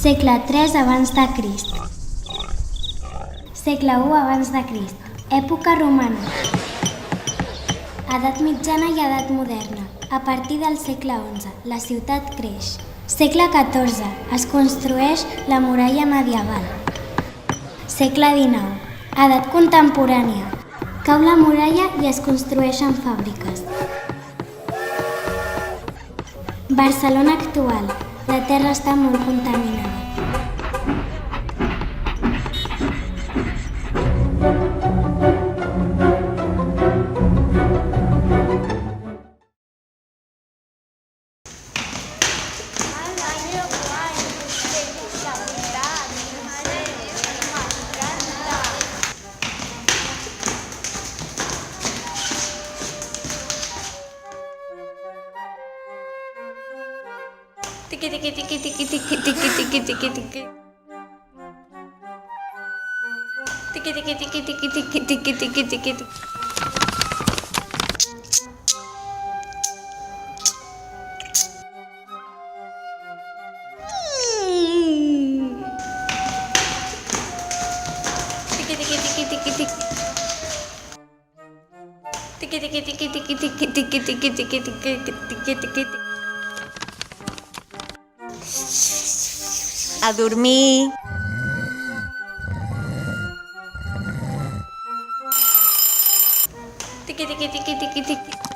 Segle III abans de Crist. Segle I abans de Crist. Època romana. Edat mitjana i edat moderna. A partir del segle XI, la ciutat creix. Segle XIV. Es construeix la muralla medieval. Segle XIX. Edat contemporània. Cau la muralla i es construeixen fàbriques. Barcelona actual. La terra està molt contaminada. Tiki tiki tiki tiki tiki tiki tiki tiki tiki. Tiki tiki tiki tiki tiki tiki tiki tiki tiki. Tiki tiki tiki tiki tiki. Tiki tiki tiki tiki tiki tiki tiki tiki tiki tiki. A dormir. Tiki tiki tiki tiki tiki.